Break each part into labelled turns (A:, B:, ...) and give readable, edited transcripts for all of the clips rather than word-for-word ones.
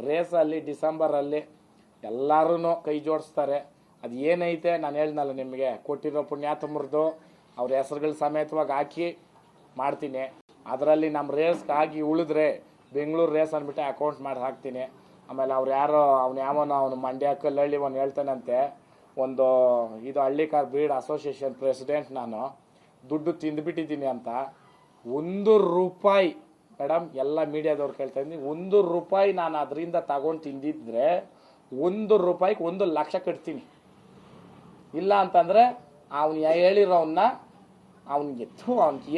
A: ರೇಸಲ್ಲಿ ಡಿಸೆಂಬರಲ್ಲಿ ಎಲ್ಲರೂ ಕೈ ಜೋಡಿಸ್ತಾರೆ. ಅದು ಏನೈತೆ ನಾನು ಹೇಳ್ದಲ್ಲ ನಿಮಗೆ, ಕೊಟ್ಟಿರೋ ಪುಣ್ಯಾತ್ಮರದು ಅವ್ರ ಹೆಸರುಗಳ ಸಮೇತವಾಗಿ ಹಾಕಿ ಮಾಡ್ತೀನಿ. ಅದರಲ್ಲಿ ನಮ್ಮ ರೇಸ್ಗೆ ಆಗಿ ಉಳಿದ್ರೆ ಬೆಂಗಳೂರು ರೇಸ್ ಅಂದ್ಬಿಟ್ಟು ಅಕೌಂಟ್ ಮಾಡಿ ಹಾಕ್ತೀನಿ. ಆಮೇಲೆ ಅವ್ರು ಯಾರೋ ಅವನು ಮಂಡ್ಯ ಕಲ್ಲಳ್ಳಿ ಹೇಳ್ತಾನಂತೆ, ಒಂದು ಇದು ಹಳ್ಳಿಕಾರ್ ಬ್ರೀಡ್ ಅಸೋಸಿಯೇಷನ್ ಪ್ರೆಸಿಡೆಂಟ್, ನಾನು ದುಡ್ಡು ತಿಂದುಬಿಟ್ಟಿದ್ದೀನಿ ಅಂತ. 1 ರೂಪಾಯಿ ಮೇಡಮ್, ಎಲ್ಲ ಮೀಡಿಯಾದವ್ರು ಕೇಳ್ತಾ ಇದ್ದೀನಿ, 1 ರೂಪಾಯಿ ನಾನು ಅದರಿಂದ ತಗೊಂಡು ತಿಂದಿದ್ರೆ 1 ರೂಪಾಯಿಗೆ 1 ಲಕ್ಷ ಕಟ್ತೀನಿ. ಇಲ್ಲ ಅಂತಂದರೆ ಅವನು ಹೇಳಿರೋವನ್ನ ಅವನಿಗೆ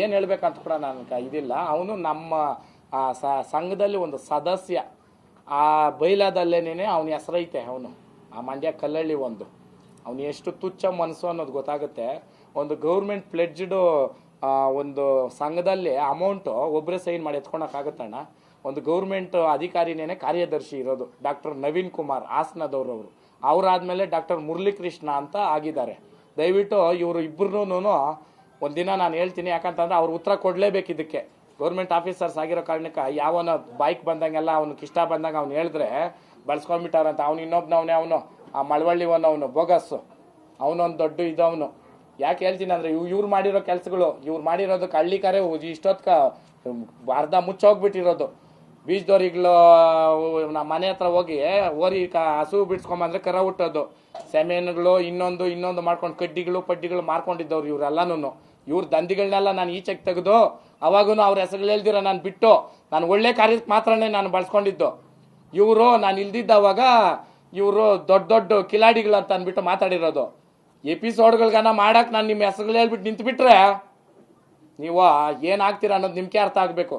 A: ಏನು ಹೇಳ್ಬೇಕಂತ ಕೂಡ ನನಗೆ ಇದಿಲ್ಲ. ಅವನು ನಮ್ಮ ಸಂಘದಲ್ಲಿ ಒಂದು ಸದಸ್ಯ, ಆ ಬೈಲಾದಲ್ಲೇನೇ ಅವನ ಹೆಸರೈತೆ. ಅವನು ಆ ಮಂಡ್ಯ ಕಲ್ಲಳ್ಳಿ ಅವನು ಎಷ್ಟು ತುಚ್ಛ ಮನಸ್ಸು ಅನ್ನೋದು ಗೊತ್ತಾಗುತ್ತೆ. ಒಂದು ಗೌರ್ಮೆಂಟ್ ಪ್ಲೆಡ್ಜ್ಡು ಒಂದು ಸಂಘದಲ್ಲಿ ಅಮೌಂಟು ಒಬ್ಬರೇ ಸೈನ್ ಮಾಡಿ ಎತ್ಕೊಳಕ್ಕಾಗತ್ತಣ್ಣ. ಒಂದು ಗೌರ್ಮೆಂಟ್ ಅಧಿಕಾರಿನೇ ಕಾರ್ಯದರ್ಶಿ ಇರೋದು ಡಾಕ್ಟರ್ ನವೀನ್ ಕುಮಾರ್ ಹಾಸನದವರು. ಅವರಾದ್ಮೇಲೆ ಡಾಕ್ಟರ್ ಮುರಳೀಕೃಷ್ಣ ಅಂತ ಆಗಿದ್ದಾರೆ. ದಯವಿಟ್ಟು ಇವರು ಇಬ್ಬರೂ ಒಂದಿನ ನಾನು ಹೇಳ್ತೀನಿ, ಯಾಕಂತಂದ್ರೆ ಅವ್ರು ಉತ್ತರ ಕೊಡಲೇಬೇಕು ಇದಕ್ಕೆ. ಗೌರ್ಮೆಂಟ್ ಆಫೀಸರ್ಸ್ ಆಗಿರೋ ಕಾರಣಕ್ಕೆ ಯಾವನ ಬೈಕ್ ಬಂದಂಗೆಲ್ಲ ಅವ್ನಿಗೆ ಇಷ್ಟ ಬಂದಾಗ ಅವ್ನು ಹೇಳಿದ್ರೆ ಬಳಸ್ಕೊಂಡ್ಬಿಟ್ಟಾರಂತ. ಅವ್ನು ಇನ್ನೊಬ್ನವನೇ, ಅವನು ಆ ಮಳವಳ್ಳಿ ಅವನು ಬೋಗಸ್, ಅವನೊಂದು ದೊಡ್ಡ ಇದವನು. ಯಾಕೆ ಹೇಳ್ತೀನಿ ಅಂದರೆ ಇವ್ರು ಮಾಡಿರೋ ಕೆಲಸಗಳು, ಇವ್ರು ಮಾಡಿರೋದಕ್ಕೆ ಹಳ್ಳಿಕಾರೆ ಇಷ್ಟೊತ್ಕ ಅರ್ಧ ಮುಚ್ಚೋಗ್ಬಿಟ್ಟಿರೋದು. ಬೀಜದವ್ರಿಗಳು ನಮ್ಮ ಮನೆ ಹತ್ರ ಹೋಗಿ ಓರಿ ಹಸು ಬಿಡ್ಸ್ಕೊಂಬಂದ್ರೆ ಕರ ಹುಟ್ಟೋದು, ಸೆಮೆನ್ಗಳು ಇನ್ನೊಂದು ಮಾಡ್ಕೊಂಡು ಪಡ್ಡಿಗಳು ಮಾರ್ಕೊಂಡಿದ್ದವ್ರು ಇವರೆಲ್ಲನೂ. ಇವ್ರ ದಂಧಿಗಳನ್ನೆಲ್ಲ ನಾನು ಈಚೆಗೆ ತೆಗೆದು ಅವಾಗೂ ಅವ್ರ ಹೆಸರು ಹೇಳ್ದಿರ ನಾನು ಬಿಟ್ಟು, ನಾನು ಒಳ್ಳೆ ಕಾರ್ಯಕ್ಕೆ ಮಾತ್ರನೇ ನಾನು ಬಳಸ್ಕೊಂಡಿದ್ದು. ಇವರು ನಾನು ಇಲ್ದಿದ್ದವಾಗ ಇವರು ದೊಡ್ಡ ಕಿಲಾಡಿಗಳು ಅಂತ ಅಂದ್ಬಿಟ್ಟು ಮಾತಾಡಿರೋದು. ಎಪಿಸೋಡ್ಗಳ್ಗನ ಮಾಡಕ್ಕೆ ನಾನು ನಿಮ್ಮ ಹೆಸರುಗಳು ಹೇಳ್ಬಿಟ್ಟು ನಿಂತುಬಿಟ್ರೆ ನೀವು ಏನಾಗ್ತೀರಾ ಅನ್ನೋದು ನಿಮ್ಗೆ ಅರ್ಥ ಆಗಬೇಕು.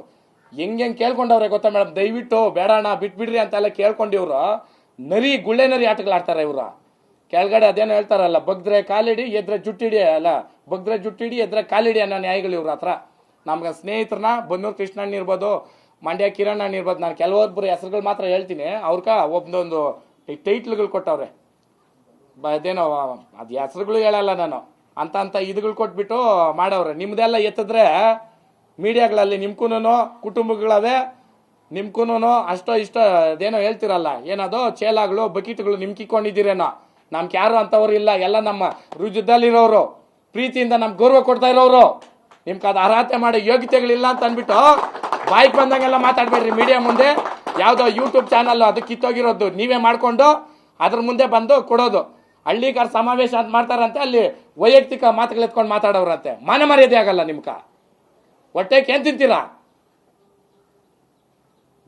A: ಹೆಂಗೆ ಕೇಳ್ಕೊಂಡವ್ರೆ ಗೊತ್ತಾ ಮೇಡಮ್, ದಯವಿಟ್ಟು ಬೇಡಣ್ಣ ಬಿಟ್ಬಿಡ್ರಿ ಅಂತೆಲ್ಲ ಕೇಳ್ಕೊಂಡು ಇವರು ಗುಳ್ಳೆ ನರಿ ಆಟಗಳಾಡ್ತಾರೆ. ಇವರು ಕೆಳಗಡೆ ಅದೇನೋ ಹೇಳ್ತಾರಲ್ಲ, ಬಗ್ದ್ರೆ ಕಾಲಿಡಿ ಎದ್ರೆ ಜುಟ್ಟಿಡಿ, ಅಲ್ಲ ಬಗ್ದ್ರೆ ಜುಟ್ಟಿಡಿ ಎದ್ರೆ ಕಾಲಿಡಿ ಅನ್ನೋ ನ್ಯಾಯಗಳು ಇವ್ರ ಹತ್ರ. ನಮ್ಗೆ ಸ್ನೇಹಿತರನ್ನ ಬನ್ನೂರು ಕೃಷ್ಣಣ್ಣ ಇರ್ಬೋದು, ಮಂಡ್ಯ ಕಿರಣ್ ಇರ್ಬೋದು, ನಾನು ಕೆಲವೊಬ್ಬರು ಹೆಸರುಗಳು ಮಾತ್ರ ಹೇಳ್ತೀನಿ. ಅವ್ರಕ ಒಂದೊಂದು ಟೈಟ್ಲ್ಗಳು ಕೊಟ್ಟವ್ರೆ, ಅದೇನೋ ಅದು ಹೆಸರುಗಳು ಹೇಳಲ್ಲ ನಾನು, ಅಂತ ಇದುಗಳು ಕೊಟ್ಬಿಟ್ಟು ಮಾಡವ್ರೆ. ನಿಮ್ದೆಲ್ಲ ಎತ್ತಿದ್ರೆ ಮೀಡಿಯಾಗಳಲ್ಲಿ ನಿಮ್ಕೂನು ಕುಟುಂಬಗಳವೆ, ನಿಮ್ಕೂನು ಅಷ್ಟೋ ಇಷ್ಟ ಅದೇನೋ ಹೇಳ್ತಿರಲ್ಲ, ಏನದು ಚೇಲಾಗಳು ಬಕೀಟ್ಗಳು ನಿಮ್ಕಿಕೊಂಡಿದ್ದೀರೇನೋ. ನಮ್ಗೆ ಯಾರು ಅಂತವ್ರು ಇಲ್ಲ, ಎಲ್ಲ ನಮ್ಮ ರುಜುದಲ್ಲಿರೋರು, ಪ್ರೀತಿಯಿಂದ ನಮ್ಗೆ ಗೌರವ ಕೊಡ್ತಾ ಇರೋರು. ನಿಮ್ಗೆ ಅದು ಅರ್ಹತೆ ಮಾಡೋ ಯೋಗ್ಯತೆಗಳಿಲ್ಲ ಅಂತ ಅಂದ್ಬಿಟ್ಟು ಬಾಯ್ಗೆ ಬಂದಂಗೆಲ್ಲ ಮಾತಾಡ್ಬೇಡ್ರಿ ಮೀಡಿಯಾ ಮುಂದೆ. ಯಾವುದೋ ಯೂಟ್ಯೂಬ್ ಚಾನಲ್ ಅದು ಕಿತ್ತೋಗಿರೋದು ನೀವೇ ಮಾಡ್ಕೊಂಡು ಅದ್ರ ಮುಂದೆ ಬಂದು ಕೊಡೋದು. ಹಳ್ಳಿಗಾರ ಸಮಾವೇಶ ಅಂತ ಮಾಡ್ತಾರಂತೆ, ಅಲ್ಲಿ ವೈಯಕ್ತಿಕ ಮಾತುಗಳು ಎತ್ಕೊಂಡು ಮಾತಾಡೋರಂತೆ. ಮಾನ ಮರ್ಯಾದೆ ಆಗಲ್ಲ ನಿಮ್ಕ, ಹೊಟ್ಟೆಗೆ ಏನ್ ತಿಂತೀರಾ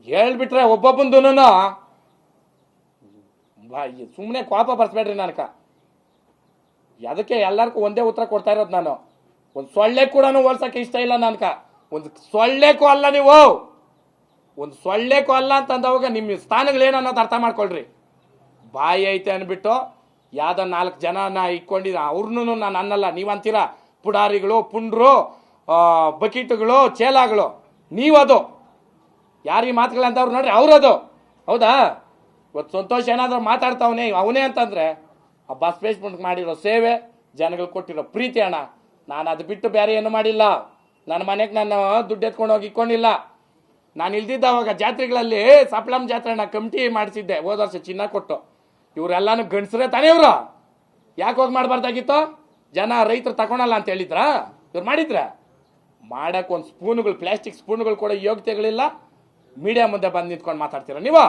A: ಹೇಳ್ಬಿಟ್ರೆ ಒಬ್ಬೊಬ್ಬಂದು. ಸುಮ್ಮನೆ ಕೋಪ ಬರ್ಸ್ಬೇಡ್ರಿ ನನಕ. ಅದಕ್ಕೆ ಎಲ್ಲರಿಗೂ ಒಂದೇ ಉತ್ತರ ಕೊಡ್ತಾ ಇರೋದು ನಾನು. ಒಂದು ಸೊಳ್ಳೆ ಕೂಡ ಹೋಲ್ಸಕ್ಕೆ ಇಷ್ಟ ಇಲ್ಲ ನನಕ. ಒಂದು ಸೊಳ್ಳೆಗೂ ಅಲ್ಲ, ನೀವು ಒಂದು ಸೊಳ್ಳೆಗೂ ಅಲ್ಲ ಅಂತಂದವಾಗ ನಿಮ್ಮ ಸ್ಥಾನಗಳೇನು ಅನ್ನೋದು ಅರ್ಥ ಮಾಡ್ಕೊಳ್ರಿ. ಬಾಯಿ ಐತೆ ಅಂದ್ಬಿಟ್ಟು ಯಾವ್ದೋ 4 ಜನನ ಇಟ್ಕೊಂಡಿದ್ದ ಅವ್ರನ್ನೂ ನಾನು ಅನ್ನಲ್ಲ. ನೀವಂತೀರ ಪುಡಾರಿಗಳು, ಪುಂಡ್ರು, ಬಕೀಟುಗಳು, ಚೇಲಾಗಳು, ನೀವದು ಯಾರು ಈ ಮಾತುಗಳಂತವ್ರು ನೋಡ್ರಿ, ಅವ್ರದು. ಹೌದಾ? ಇವತ್ತು ಸಂತೋಷ್ ಏನಾದ್ರೂ ಮಾತಾಡ್ತಾವನೆ ಅವನೇ ಅಂತಂದ್ರೆ ಆ ಬಸವೇಶ್ವರನಿಗೆ ಮಾಡಿರೋ ಸೇವೆ, ಜನಗಳು ಕೊಟ್ಟಿರೋ ಪ್ರೀತಿ ಅಣ್ಣ. ನಾನು ಅದು ಬಿಟ್ಟು ಬೇರೆ ಏನು ಮಾಡಿಲ್ಲ. ನನ್ನ ಮನೆಗೆ ನಾನು ದುಡ್ಡು ಎತ್ಕೊಂಡು ಹೋಗಿ ಇಟ್ಕೊಂಡಿಲ್ಲ. ನಾನು ಇಲ್ದಿದ್ದವಾಗ ಜಾತ್ರೆಗಳಲ್ಲಿ ಸಪ್ಲಂ ಜಾತ್ರೆ ನಾನು ಕಮಿಟಿ ಮಾಡಿಸಿದ್ದೆ ಹೋದ ವರ್ಷ ಚಿನ್ನ ಕೊಟ್ಟು. ಇವರೆಲ್ಲಾನು ಗಂಡಸರೇ ತಾನೇ ಇವರು. ಯಾಕೆ ಹೋಗಿ ಮಾಡಬಾರ್ದಾಗಿತ್ತು? ಜನ ರೈತರು ತಗೊಳಲ್ಲ ಅಂತ ಹೇಳಿದ್ರ? ಇವ್ರು ಮಾಡಿದ್ರ? ಮಾಡಕ್ಕೆ ಒಂದು ಸ್ಪೂನುಗಳು, ಪ್ಲಾಸ್ಟಿಕ್ ಸ್ಪೂನುಗಳು ಕೂಡ ಯೋಗ್ಯತೆಗಳಿಲ್ಲ. ಮೀಡಿಯಾ ಮುಂದೆ ಬಂದು ನಿಂತ್ಕೊಂಡು ಮಾತಾಡ್ತೀರ ನೀವು.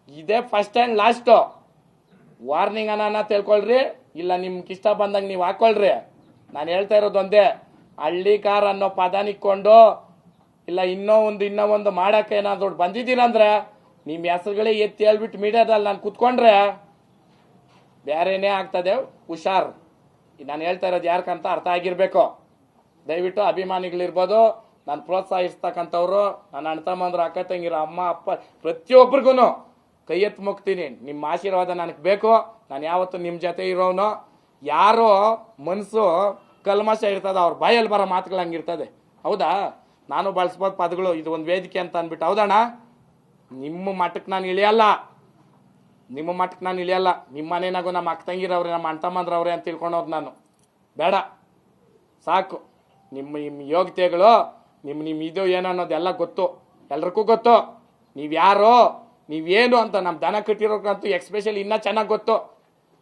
A: ಇದೇ ಫಸ್ಟ್ ಆ್ಯಂಡ್ ಲಾಸ್ಟು. ವಾರ್ನಿಂಗ್ ಅನ್ನ ತಿಳ್ಕೊಳ್ರಿ, ಇಲ್ಲ ನಿಮ್ಗೆ ಇಷ್ಟ ಬಂದಂಗೆ ನೀವು ಹಾಕೊಳ್ರಿ. ನಾನು ಹೇಳ್ತಾ ಇರೋದು ಒಂದೇ, ಹಳ್ಳಿಕಾರ್ ಅನ್ನೋ ಪದ ನಿಕ್ಕೊಂಡು ಇಲ್ಲ ಇನ್ನೂ ಒಂದು ಮಾಡಕ್ಕೆ ಏನಾದ್ರು ಬಂದಿದ್ದೀರಂದ್ರೆ ನಿಮ್ಮ ಹೆಸರುಗಳೇ ಎತ್ತಿ ಹೇಳ್ಬಿಟ್ಟು ಮೀಡಿಯಾದಲ್ಲಿ ನಾನು ಕೂತ್ಕೊಂಡ್ರೆ ಬೇರೆನೇ ಆಗ್ತದೆ. ಹುಷಾರ್. ನಾನು ಹೇಳ್ತಾ ಇರೋದು ಯಾರ್ಕಂತ ಅರ್ಥ ಆಗಿರ್ಬೇಕು. ದಯವಿಟ್ಟು ಅಭಿಮಾನಿಗಳಿರ್ಬೋದು, ನಾನು ಪ್ರೋತ್ಸಾಹಿಸ್ತಕ್ಕಂಥವ್ರು, ನನ್ನ ಅಣ್ಣ ತಮ್ಮಂದ್ರು, ಅಕ್ಕ ತಂಗಿರ, ಅಮ್ಮ ಅಪ್ಪ, ಪ್ರತಿಯೊಬ್ಬರಿಗೂ ಕೈ ಎತ್ತು ಮುಗ್ತೀನಿ. ನಿಮ್ಮ ಆಶೀರ್ವಾದ ನನಗೆ ಬೇಕು. ನಾನು ಯಾವತ್ತು ನಿಮ್ಮ ಜೊತೆ ಇರೋನು. ಯಾರೋ ಮನಸ್ಸು ಕಲ್ಮಶ ಇರ್ತದೆ, ಅವ್ರ ಬಾಯಲ್ಲಿ ಬರೋ ಮಾತುಗಳು ಹಂಗಿರ್ತದೆ. ಹೌದಾ? ನಾನು ಬಳಸ್ಬೋದು ಪದಗಳು, ಇದು ಒಂದು ವೇದಿಕೆ ಅಂತ ಅಂದ್ಬಿಟ್ಟು. ಹೌದಣ್ಣ? ನಿಮ್ಮ ಮಟ್ಟಕ್ಕೆ ನಾನು ಇಳಿಯಲ್ಲ, ನಿಮ್ಮ ಮನೆಯಾಗೂ ನಮ್ಮ ಅಕ್ಕ ತಂಗಿರವ್ರೆ, ನಮ್ಮ ಅಣ್ಣ ತಮ್ಮಂದ್ರವ್ರೆ ಅಂತ ತಿಳ್ಕೊಂಡವ್ರು ನಾನು. ಬೇಡ, ಸಾಕು. ನಿಮ್ಮ ಯೋಗ್ಯತೆಗಳು, ನಿಮ್ಮ ಇದು ಏನು ಅನ್ನೋದೆಲ್ಲ ಗೊತ್ತು, ಎಲ್ರಿಗೂ ಗೊತ್ತು. ನೀವು ಯಾರು ನೀವೇನು ಅಂತ ನಮ್ಮ ದನ ಕಟ್ಟಿರೋಕ್ಕಂತೂ ಎಕ್ಸ್ಪೆಷಲಿ ಇನ್ನೂ ಚೆನ್ನಾಗಿ ಗೊತ್ತು.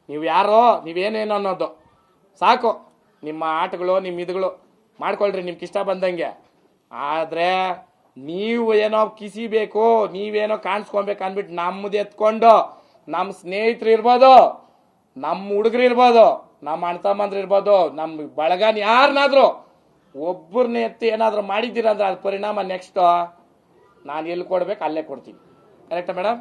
A: ನೀವು ಯಾರೋ ನೀವೇನೇನು ಅನ್ನೋದು ಸಾಕು. ನಿಮ್ಮ ಆಟಗಳು ನಿಮ್ಮ ಇದುಗಳು ಮಾಡ್ಕೊಳ್ರಿ ನಿಮ್ಗೆ ಇಷ್ಟ ಬಂದಂಗೆ. ಆದರೆ ನೀವು ಏನೋ ಕಿಸಿಬೇಕು, ನೀವೇನೋ ಕಾಣಿಸ್ಕೊಬೇಕು ಅಂದ್ಬಿಟ್ಟು ನಮ್ಮದು ಎತ್ಕೊಂಡು ನಮ್ಮ ಸ್ನೇಹಿತರು ಇರ್ಬೋದು, ನಮ್ಮ ಹುಡುಗರು ಇರ್ಬೋದು, ನಮ್ಮ ಅಣ್ಣ ತಮ್ಮಂದ್ರು ಇರ್ಬೋದು, ನಮ್ಮ ಬಳಗನ ಯಾರನ್ನಾದ್ರೂ ಒಬ್ಬರನ್ನ ಎತ್ತಿ ಏನಾದರೂ ಮಾಡಿದ್ದೀರಂದ್ರೆ ಅದ್ರ ಪರಿಣಾಮ ನೆಕ್ಸ್ಟು ನಾನು ಎಲ್ಲಿ ಕೊಡ್ಬೇಕು ಅಲ್ಲೇ ಕೊಡ್ತೀನಿ. ಕರೆಕ್ಟಾ ಮೇಡಮ್?